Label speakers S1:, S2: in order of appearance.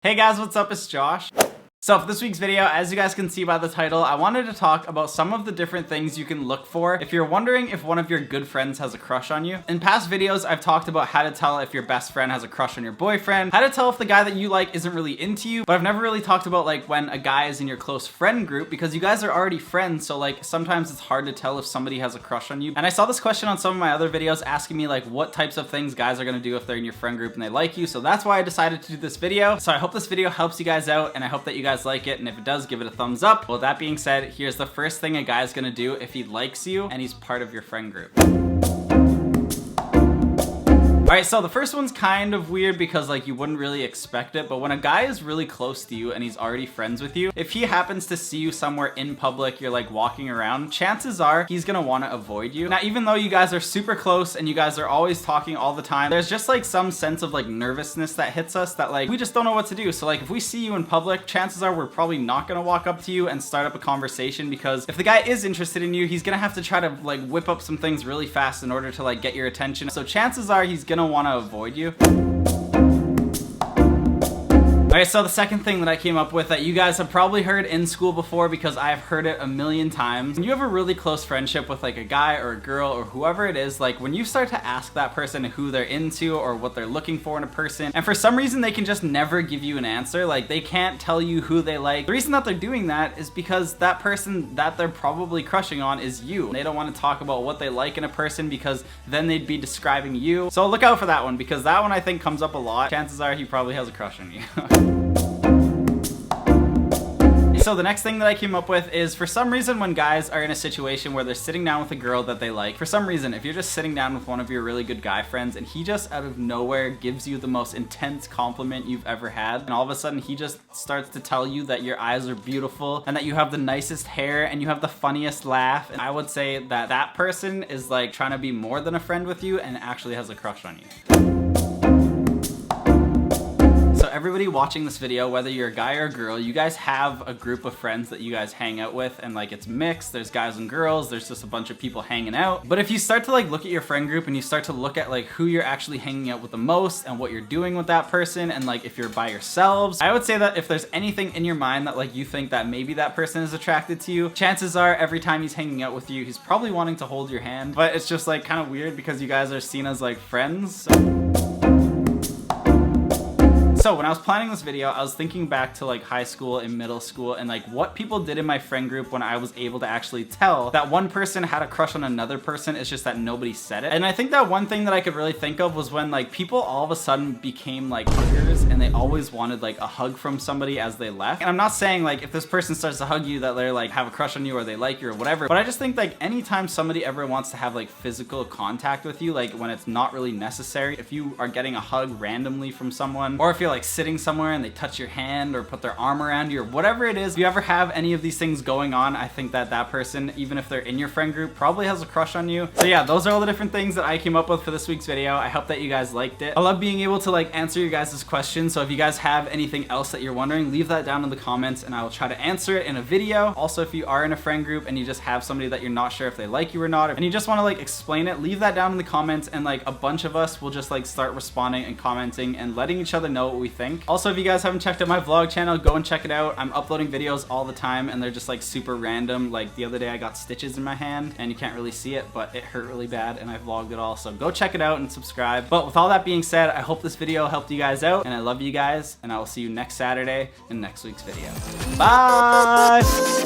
S1: Hey guys, what's up? It's Josh. So for this week's video, as you guys can see by the title, I wanted to talk about some of the different things you can look for if you're wondering if one of your good friends has a crush on you. In past videos, I've talked about how to tell if your best friend has a crush on your boyfriend, how to tell if the guy that you like isn't really into you, but I've never really talked about like when a guy is in your close friend group because you guys are already friends, so like sometimes it's hard to tell if somebody has a crush on you. And I saw this question on some of my other videos asking me like what types of things guys are gonna do if they're in your friend group and they like you, so that's why I decided to do this video. So I hope this video helps you guys out and I hope that you guys like it, and if it does, give it a thumbs up. Well, that being said, here's the first thing a guy's gonna do if he likes you and he's part of your friend group. Alright, so the first one's kind of weird because like you wouldn't really expect it, but when a guy is really close to you and he's already friends with you, if he happens to see you somewhere in public, you're like walking around, chances are he's gonna want to avoid you. Now, even though you guys are super close and you guys are always talking all the time, there's just like some sense of like nervousness that hits us that like we just don't know what to do. So like if we see you in public, chances are we're probably not gonna walk up to you and start up a conversation, because if the guy is interested in you, he's gonna have to try to like whip up some things really fast in order to like get your attention. So chances are he's gonna want to avoid you. Alright, so the second thing that I came up with that you guys have probably heard in school before because I've heard it a million times. When you have a really close friendship with like a guy or a girl or whoever it is, like when you start to ask that person who they're into or what they're looking for in a person, and for some reason they can just never give you an answer, like they can't tell you who they like. The reason that they're doing that is because that person that they're probably crushing on is you. They don't want to talk about what they like in a person because then they'd be describing you. So look out for that one, because that one I think comes up a lot. Chances are he probably has a crush on you. So the next thing that I came up with is, for some reason when guys are in a situation where they're sitting down with a girl that they like, for some reason if you're just sitting down with one of your really good guy friends and he just out of nowhere gives you the most intense compliment you've ever had, and all of a sudden he just starts to tell you that your eyes are beautiful and that you have the nicest hair and you have the funniest laugh, and I would say that that person is like trying to be more than a friend with you and actually has a crush on you. Everybody watching this video, whether you're a guy or a girl, you guys have a group of friends that you guys hang out with, and like it's mixed, there's guys and girls, there's just a bunch of people hanging out. But if you start to like look at your friend group and you start to look at like who you're actually hanging out with the most and what you're doing with that person, and like if you're by yourselves, I would say that if there's anything in your mind that like you think that maybe that person is attracted to you, chances are every time he's hanging out with you, he's probably wanting to hold your hand. But it's just like kind of weird because you guys are seen as like friends. So when I was planning this video, I was thinking back to like high school and middle school and like what people did in my friend group when I was able to actually tell that one person had a crush on another person. It's just that nobody said it. And I think that one thing that I could really think of was when like people all of a sudden became like huggers and they always wanted like a hug from somebody as they left. And I'm not saying like if this person starts to hug you that they're like have a crush on you or they like you or whatever, but I just think like anytime somebody ever wants to have like physical contact with you, like when it's not really necessary, if you are getting a hug randomly from someone, or if you're like sitting somewhere and they touch your hand or put their arm around you or whatever it is, if you ever have any of these things going on, I think that that person, even if they're in your friend group, probably has a crush on you. So yeah, those are all the different things that I came up with for this week's video. I hope that you guys liked it. I love being able to like answer your guys' questions, so if you guys have anything else that you're wondering, leave that down in the comments and I will try to answer it in a video. Also, if you are in a friend group and you just have somebody that you're not sure if they like you or not, and you just want to like explain it, leave that down in the comments and like a bunch of us will just like start responding and commenting and letting each other know what we think. Also, if you guys haven't checked out my vlog channel, go and check it out. I'm uploading videos all the time and they're just like super random. Like the other day I got stitches in my hand and you can't really see it, but it hurt really bad and I vlogged it all. So go check it out and subscribe. But with all that being said, I hope this video helped you guys out and I love you guys, and I will see you next Saturday in next week's video. Bye!